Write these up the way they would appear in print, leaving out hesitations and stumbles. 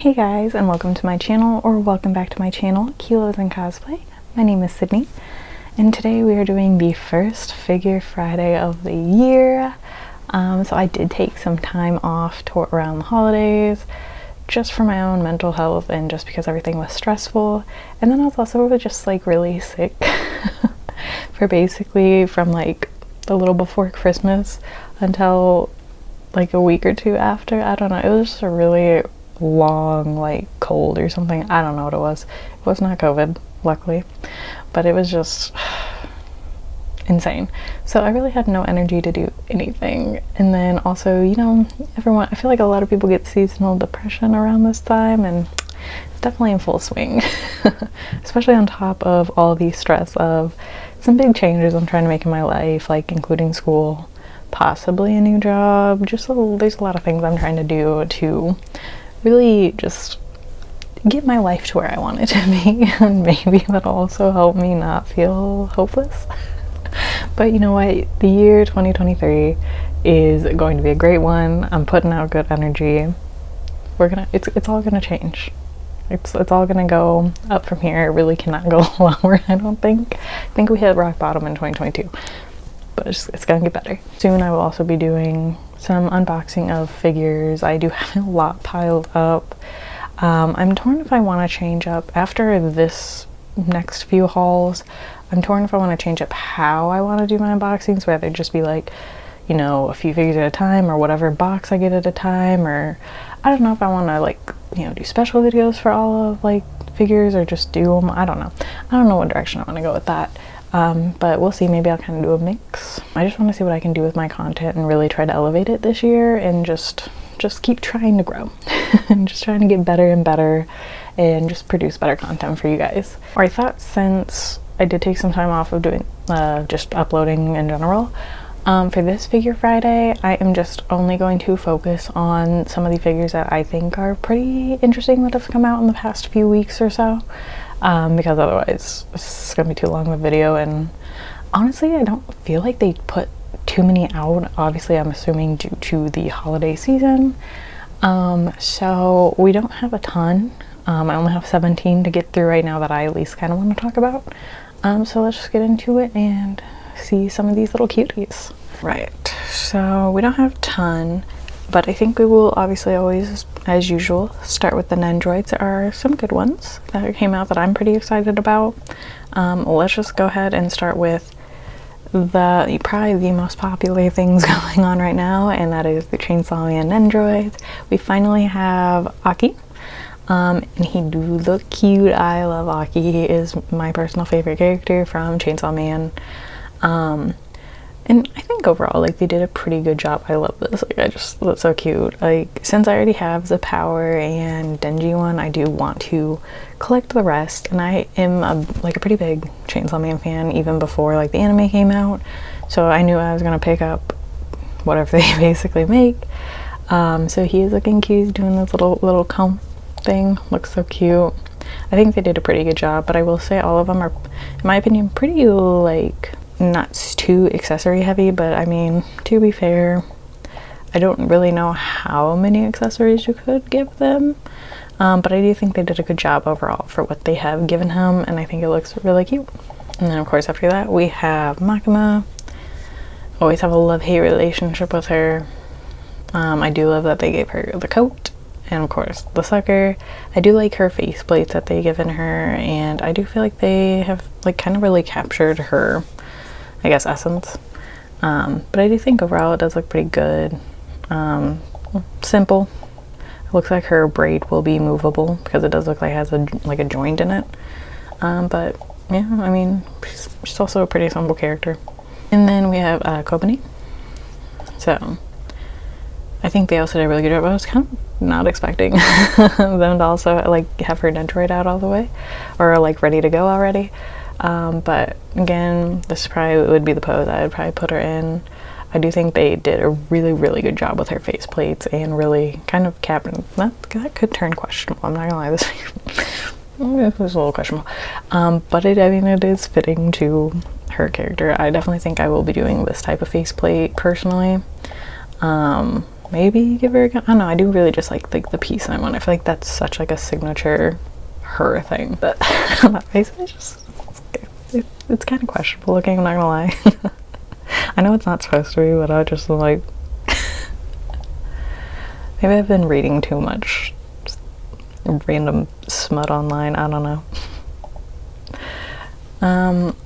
Hey guys, and welcome to my channel, or welcome back to my channel, Kilos and Cosplay. My name is Sydney, and today we are doing the first Figure Friday of the year. So I did take some time off around the holidays, just for my own mental health and just because everything was stressful. And then I was also just like really sick for basically from like a little before Christmas until like a week or two after. I don't know, it was just a really long like cold or something. I don't know what it was. It was not COVID, luckily, but it was just insane. So I really had no energy to do anything. And then also, you know, I feel like a lot of people get seasonal depression around this time, and it's definitely in full swing. Especially on top of all the stress of some big changes I'm trying to make in my life, like including school, possibly a new job. There's a lot of things I'm trying to do to really just get my life to where I want it to be, and maybe that'll also help me not feel hopeless. But you know what, the year 2023 is going to be a great one. I'm putting out good energy. It's all gonna change. It's all gonna go up from here. It really cannot go lower, I don't think. I think we hit rock bottom in 2022, but it's gonna get better. Soon I will also be doing some unboxing of figures. I do have a lot piled up. I'm torn if I want to change up after this next few hauls. I'm torn if I want to change up how I want to do my unboxings, whether it just be like, you know, a few figures at a time or whatever box I get at a time, or I don't know if I want to like, you know, do special videos for all of like figures or just do them. I don't know what direction I want to go with that. But we'll see. Maybe I'll kind of do a mix. I just want to see what I can do with my content and really try to elevate it this year, and just keep trying to grow and just trying to get better and better and just produce better content for you guys. Or I thought, since I did take some time off of doing just uploading in general, for this Figure Friday, I am just only going to focus on some of the figures that I think are pretty interesting that have come out in the past few weeks or so. Because otherwise it's gonna be too long of a video, and honestly I don't feel like they put too many out. Obviously I'm assuming due to the holiday season, so we don't have a ton. I only have 17 to get through right now that I at least kind of want to talk about, so let's just get into it and see some of these little cuties. Right, so we don't have a ton, but I think we will obviously always, as usual, start with the Nendroids. There are some good ones that came out that I'm pretty excited about. Let's just go ahead and start with probably the most popular things going on right now, and that is the Chainsaw Man Nendroids. We finally have Aki, and he do look cute. I love Aki. He is my personal favorite character from Chainsaw Man. And I think overall, like, they did a pretty good job. I love this. Like, I just look so cute. Like, since I already have the Power and Denji one, I do want to collect the rest. And I am a pretty big Chainsaw Man fan even before like the anime came out. So I knew I was gonna pick up whatever they basically make. So he is looking cute. He's doing this little comb thing. Looks so cute. I think they did a pretty good job. But I will say all of them are, in my opinion, pretty like, not too accessory heavy, but I mean, to be fair, I don't really know how many accessories you could give them, but I do think they did a good job overall for what they have given him, and I think it looks really cute. And then of course after that we have Makima. Always have a love-hate relationship with her. I do love that they gave her the coat, and of course the sucker. I do like her face plates that they given her, and I do feel like they have like kind of really captured her, I guess, essence. But I do think overall it does look pretty good. Simple. It looks like her braid will be movable because it does look like it has a joint in it. But yeah, I mean, she's also a pretty simple character. And then we have Kobani. So I think they also did a really good job. I was kind of not expecting them to also like have her Nendroid out all the way, or like ready to go already. But again, this probably would be the pose I would probably put her in. I do think they did a really good job with her face plates and really kind of capping that could turn questionable. I'm not gonna lie, this was a little questionable. But I mean, it is fitting to her character. I definitely think I will be doing this type of faceplate personally. maybe give her a I don't know, I do really just like the peace sign one. I feel like that's such like a signature her thing, but that face is just, it's kind of questionable looking, I'm not gonna lie. I know it's not supposed to be, but I just like maybe I've been reading too much random smut online, I don't know.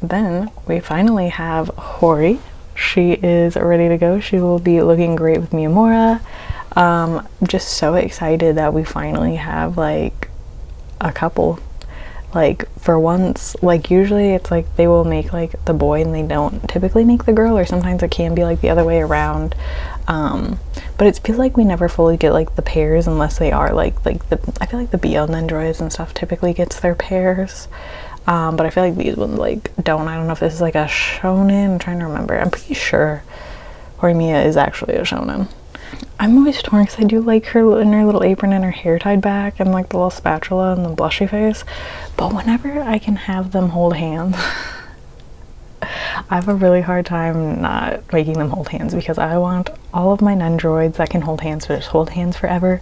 Then we finally have Hori. She is ready to go. She will be looking great with Miyamura. Just so excited that we finally have like a couple. Like for once, like usually it's like they will make like the boy and they don't typically make the girl, or sometimes it can be like the other way around. But it feels like we never fully get like the pairs unless they are like the, I feel like the BL Nendroids and stuff typically gets their pairs. But I feel like these ones like don't. I don't know if this is like a shonen. I'm trying to remember. I'm pretty sure Horimiya is actually a shonen. I'm always torn because I do like her in her little apron and her hair tied back and like the little spatula and the blushy face. But whenever I can have them hold hands, I have a really hard time not making them hold hands, because I want all of my Nendroids that can hold hands to just hold hands forever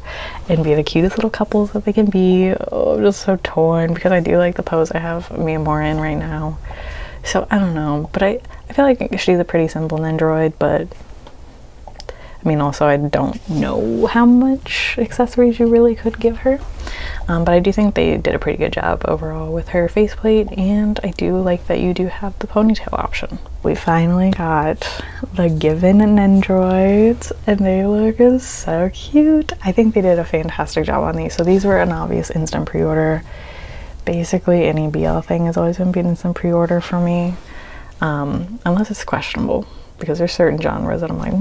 and be the cutest little couples that they can be. Oh, I'm just so torn because I do like the pose I have Miyamura in right now. So I don't know, but I feel like she's a pretty simple Nendroid, but I mean, also I don't know how much accessories you really could give her. But I do think they did a pretty good job overall with her faceplate, and I do like that you do have the ponytail option. We finally got the Given Nendroids, and they look so cute. I think they did a fantastic job on these. So these were an obvious instant pre-order. Basically any BL thing has always been instant pre-order for me, unless it's questionable, because there's certain genres that I'm like,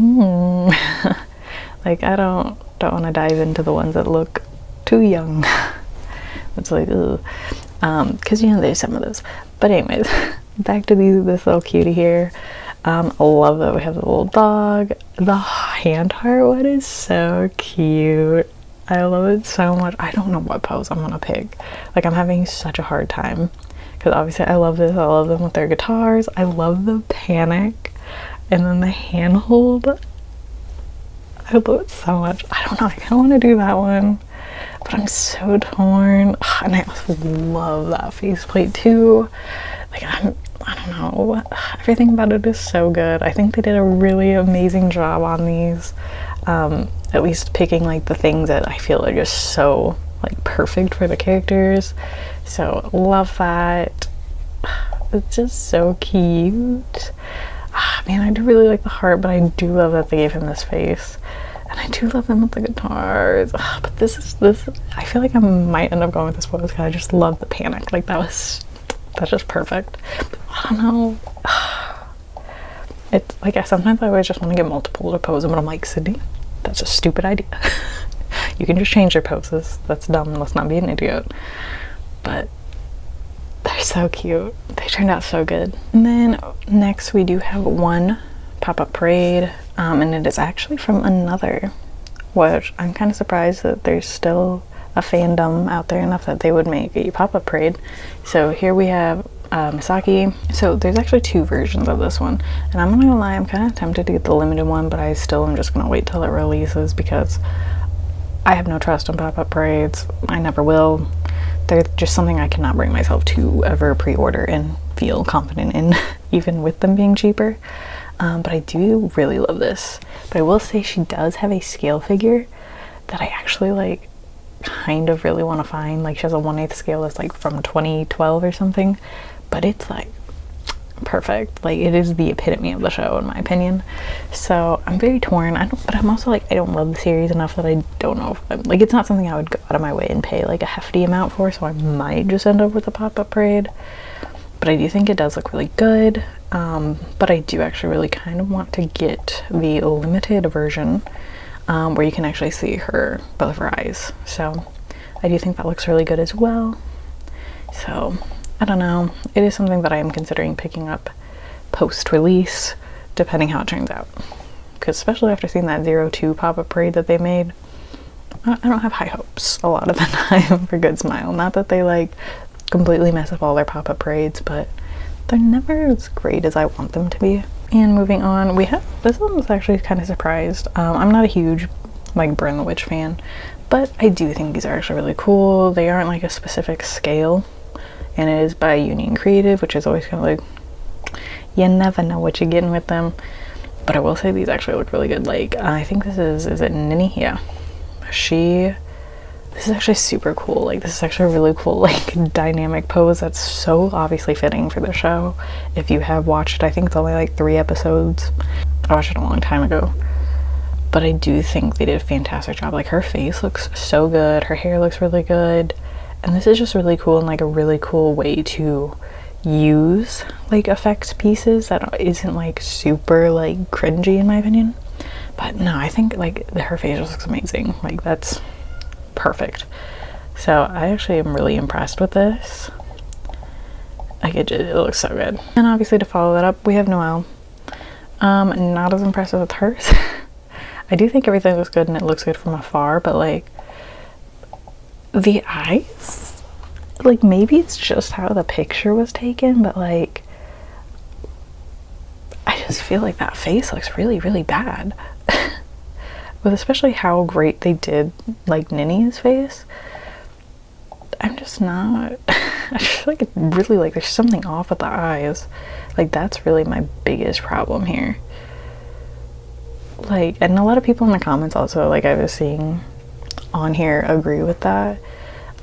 like I don't want to dive into the ones that look too young. It's like, ugh. Because you know there's some of those. But anyways, back to this little cutie here. I love that we have the little dog. The hand heart one is so cute. I love it so much. I don't know what pose I'm gonna pick. Like, I'm having such a hard time because obviously I love this. I love them with their guitars. I love the panic, and then the handhold. I love it so much. I don't know. I kind of want to do that one, but I'm so torn. And I also love that faceplate too. Like, I don't know. Everything about it is so good. I think they did a really amazing job on these. At least picking like the things that I feel are just so like perfect for the characters. So love that. It's just so cute. Man, I do really like the heart, but I do love that they gave him this face. And I do love them with the guitars. But this, I feel like I might end up going with this pose because I just love the panic. Like, that's just perfect. I don't know. It's like, sometimes I always just want to get multiple to pose them, but I'm like, Sydney, that's a stupid idea. You can just change your poses. That's dumb. Let's not be an idiot. But they're so cute. They turned out so good. And then next we do have one pop-up parade, and it is actually from another, which I'm kind of surprised that there's still a fandom out there enough that they would make a pop-up parade. So here we have Misaki. So there's actually two versions of this one, and I'm not gonna lie, I'm kind of tempted to get the limited one, but I still am just gonna wait till it releases because I have no trust in pop-up parades. I never will. They're just something I cannot bring myself to ever pre-order and feel confident in, even with them being cheaper. But I do really love this. But I will say she does have a scale figure that I actually like kind of really want to find. Like, she has a 1/8 scale that's like from 2012 or something, but it's like perfect. Like, it is the epitome of the show in my opinion. So I'm very torn. But I'm also like, I don't love the series enough that I don't know if I'm like, it's not something I would go out of my way and pay like a hefty amount for, so I might just end up with a pop-up parade. But I do think it does look really good. But I do actually really kind of want to get the limited version, where you can actually see both of her eyes. So I do think that looks really good as well. So I don't know. It is something that I am considering picking up post-release, depending how it turns out. Because especially after seeing that 02 pop-up parade that they made, I don't have high hopes a lot of the time for Good Smile. Not that they like completely mess up all their pop-up parades, but they're never as great as I want them to be. And moving on, we have, this one was actually kind of surprised. I'm not a huge like Burn the Witch fan, but I do think these are actually really cool. They aren't like a specific scale, and it is by Union Creative, which is always kind of like, you never know what you're getting with them. But I will say these actually look really good. Like, I think this is it Ninny? Yeah. This is actually super cool. Like, this is actually a really cool, like, dynamic pose that's so obviously fitting for the show. If you have watched it, I think it's only like 3 episodes. I watched it a long time ago. But I do think they did a fantastic job. Like, her face looks so good. Her hair looks really good. And this is just really cool and, like, a really cool way to use, like, effects pieces that isn't, like, super, like, cringy in my opinion. But no, I think, like, her face just looks amazing. Like, that's perfect. So I actually am really impressed with this. Like, it looks so good. And obviously to follow that up, we have Noelle. Not as impressed with hers. I do think everything looks good and it looks good from afar, but like the eyes, like maybe it's just how the picture was taken, but like I just feel like that face looks really, really bad. With especially how great they did like Ninny's face, I'm just not I just feel like it's really like there's something off with the eyes. Like, that's really my biggest problem here. Like, and a lot of people in the comments also, like, I was seeing on here agree with that.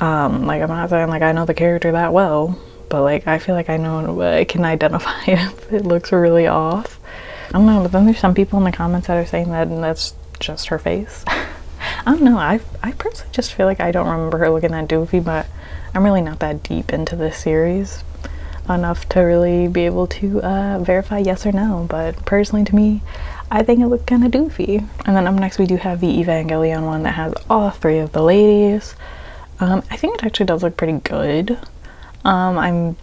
Like, I'm not saying like I know the character that well, but like I feel like I can identify if it looks really off. I don't know, but then there's some people in the comments that are saying that and that's just her face. I don't know, I personally just feel like I don't remember her looking that doofy, but I'm really not that deep into this series enough to really be able to verify yes or no, but personally to me, I think it looked kind of doofy. And then up next we do have the Evangelion one that has all 3 of the ladies. I think it actually does look pretty good. I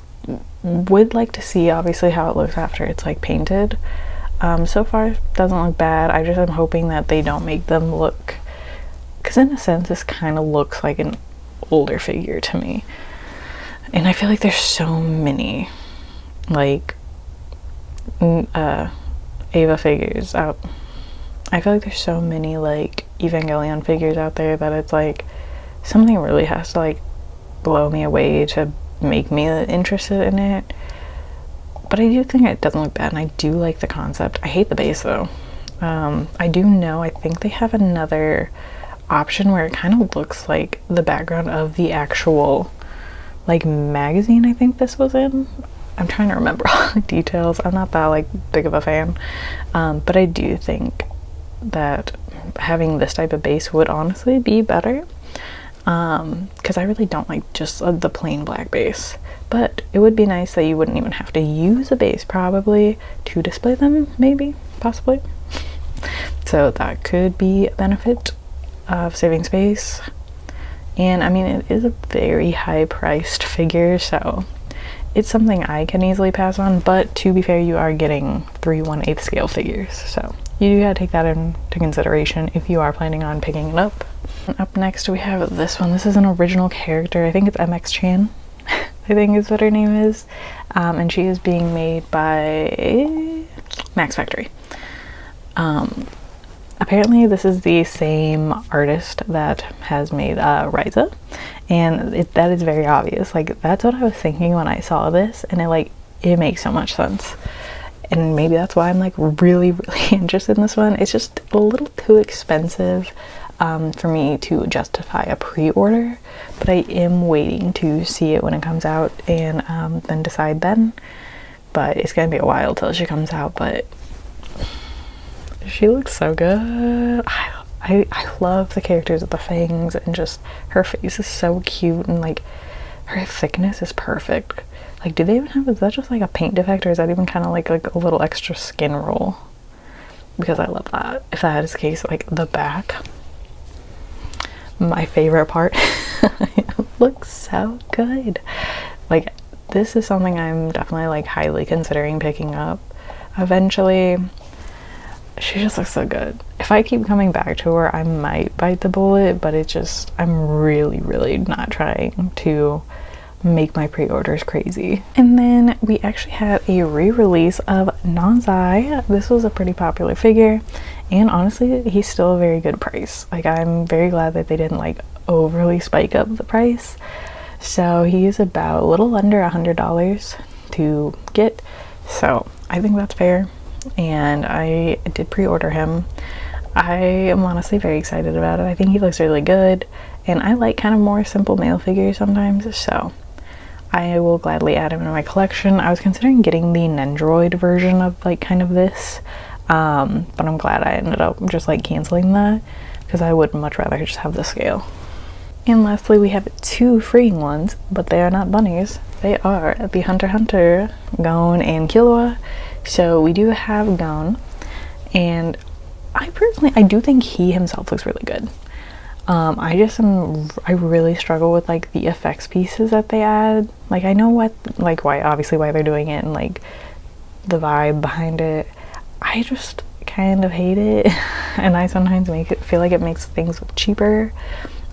would like to see obviously how it looks after it's like painted. So far it doesn't look bad. I just am hoping that they don't make them look, because in a sense this kind of looks like an older figure to me, and I feel like there's so many like Eva figures out. I feel like there's so many like Evangelion figures out there that it's like something really has to like blow me away to make me interested in it. But I do think it doesn't look bad, and I do like the concept. I hate the base though. I do know, I think they have another option where it kind of looks like the background of the actual like magazine I think this was in. I'm trying to remember all the details. I'm not that like big of a fan, but I do think that having this type of base would honestly be better, because I really don't like just the plain black base. But it would be nice that you wouldn't even have to use a base probably to display them, maybe, possibly. So that could be a benefit of saving space. And I mean, it is a very high priced figure, so it's something I can easily pass on, but to be fair, you are getting 3 1/8 scale figures, so you do gotta take that into consideration if you are planning on picking it up. And up next we have this one. This is an original character. I think it's MX Chan. I think is what her name is, and she is being made by Max Factory. Apparently this is the same artist that has made Ryza, and that is very obvious. Like, that's what I was thinking when I saw this, and it makes so much sense. And maybe that's why I'm like really, really interested in this one. It's just a little too expensive for me to justify a pre-order, but I am waiting to see it when it comes out and then decide then. But it's gonna be a while till she comes out, but she looks so good. I love the characters with the fangs, and just her face is so cute, and like her thickness is perfect. Like, do they even have, is that just like a paint defect, or is that even kind of like a little extra skin roll? Because I love that. If that is the case, like the back, my favorite part. It looks so good. Like, this is something I'm definitely like highly considering picking up eventually. She just looks so good. If I keep coming back to her, I might bite the bullet, but it's just, I'm really, really not trying to make my pre-orders crazy. And then we actually had a re-release of Nonzai. This was a pretty popular figure, and honestly he's still a very good price. Like, I'm very glad that they didn't like overly spike up the price. So he is about a little under $100 to get, so I think that's fair, and I did pre-order him. I am honestly very excited about it. I think he looks really good, and I like kind of more simple male figures sometimes, so I will gladly add him in my collection. I was considering getting the Nendroid version of like kind of this, but I'm glad I ended up just like canceling that, because I would much rather just have the scale. And lastly, we have two freeing ones, but they are not bunnies. They are the Hunter x Hunter Gon and Killua. So we do have Gon, and I do think he himself looks really good. I really struggle with like the effects pieces that they add. Like, I know why they're doing it and like the vibe behind it. I just kind of hate it, and I sometimes feel like it makes things look cheaper.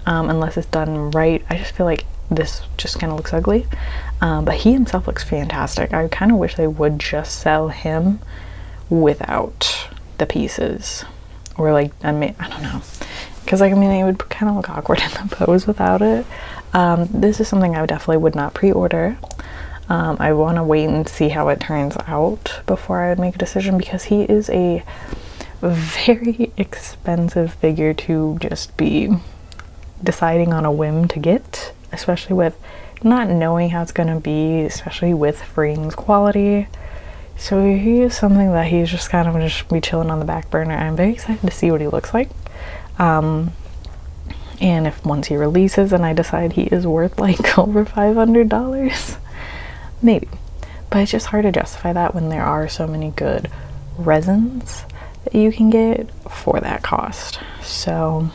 Unless it's done right. I just feel like this just kind of looks ugly, but he himself looks fantastic. I kind of wish they would just sell him without the pieces, or like, I don't know, because like, I mean, it would kind of look awkward in the pose without it. This is something I definitely would not pre-order. I want to wait and see how it turns out before I would make a decision, because he is a very expensive figure to just be deciding on a whim to get, especially with not knowing how it's gonna be, especially with Freeing's quality. So he is something that he's just kind of just be chilling on the back burner. I'm very excited to see what he looks like, and if once he releases and I decide he is worth like over $500, maybe. But it's just hard to justify that when there are so many good resins that you can get for that cost. So,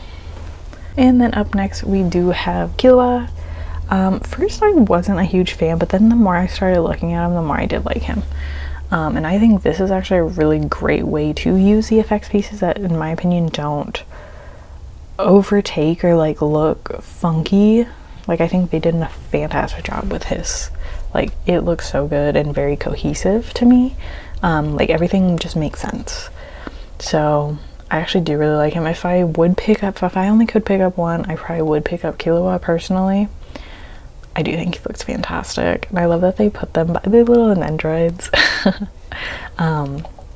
and then up next we do have Killua. First I wasn't a huge fan, but then the more I started looking at him, the more I did like him. And I think this is actually a really great way to use the effects pieces that, in my opinion, don't overtake or like look funky. Like, I think they did a fantastic job with his. Like, it looks so good and very cohesive to me. Like, everything just makes sense. So I actually do really like him. If I only could pick up one, I probably would pick up Killua personally. I do think he looks fantastic, and I love that they put them by the little androids.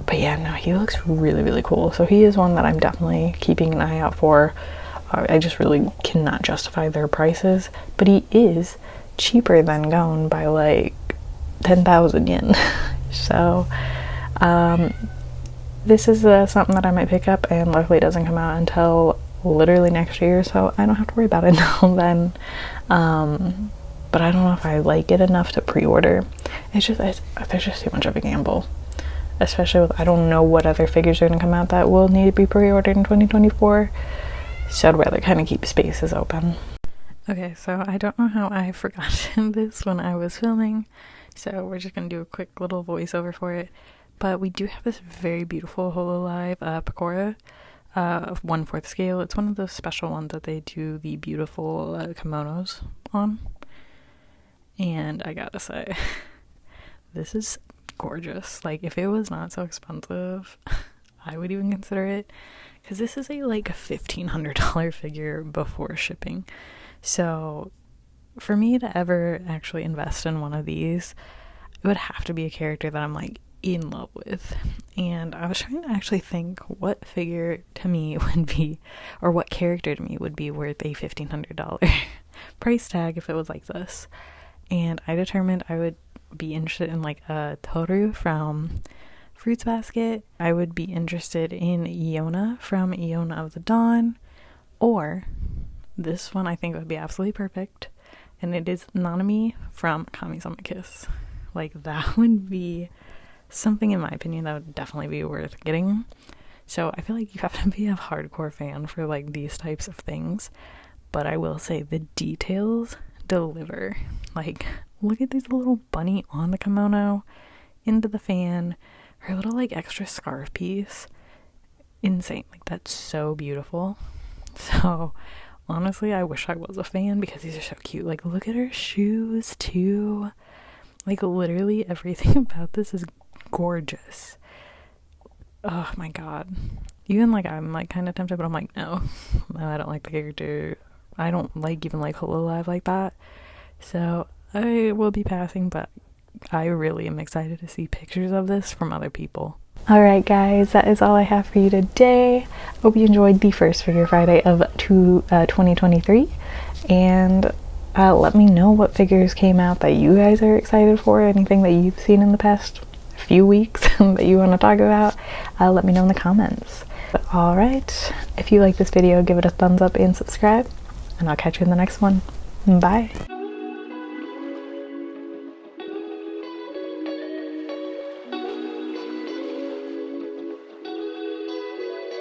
But yeah, no, he looks really, really cool. So he is one that I'm definitely keeping an eye out for. I just really cannot justify their prices, but he is cheaper than Gon by like 10,000 yen. So this is something that I might pick up, and luckily it doesn't come out until literally next year, so I don't have to worry about it until then. But I don't know if I like it enough to pre-order. There's just too much of a gamble, especially with, I don't know what other figures are going to come out that will need to be pre-ordered in 2024, so I'd rather kind of keep spaces open. Okay, so I don't know how I forgot this when I was filming, so we're just going to do a quick little voiceover for it. But we do have this very beautiful Hololive Pakora of 1/4 scale. It's one of those special ones that they do the beautiful kimonos on. And I gotta say, this is gorgeous. Like, if it was not so expensive, I would even consider it, because this is a like $1,500 figure before shipping. So for me to ever actually invest in one of these, it would have to be a character that I'm like in love with. And I was trying to actually think what figure to me would be, or what character to me would be worth a $1,500 price tag if it was like this. And I determined I would be interested in like a Toru from Fruits Basket. I would be interested in Iona from Iona of the Dawn, or this one I think would be absolutely perfect, and it is Nanami from Kami-sama Kiss. Like, that would be something, in my opinion, that would definitely be worth getting. So I feel like you have to be a hardcore fan for like these types of things, but I will say the details deliver. Like, look at this little bunny on the kimono, into the fan, her little like extra scarf piece, insane. Like, that's so beautiful. So Honestly, I wish I was a fan because these are so cute. Like, look at her shoes too. Like, literally everything about this is gorgeous. Oh my god. Even like I'm like kind of tempted, but I'm like, no, I don't like the character. I don't like even like Hololive like that. So I will be passing, but I really am excited to see pictures of this from other people. Alright guys, that is all I have for you today. Hope you enjoyed the first Figure Friday of 2023, and let me know what figures came out that you guys are excited for, anything that you've seen in the past few weeks that you want to talk about. Let me know in the comments. Alright, if you like this video, give it a thumbs up and subscribe, and I'll catch you in the next one. Bye!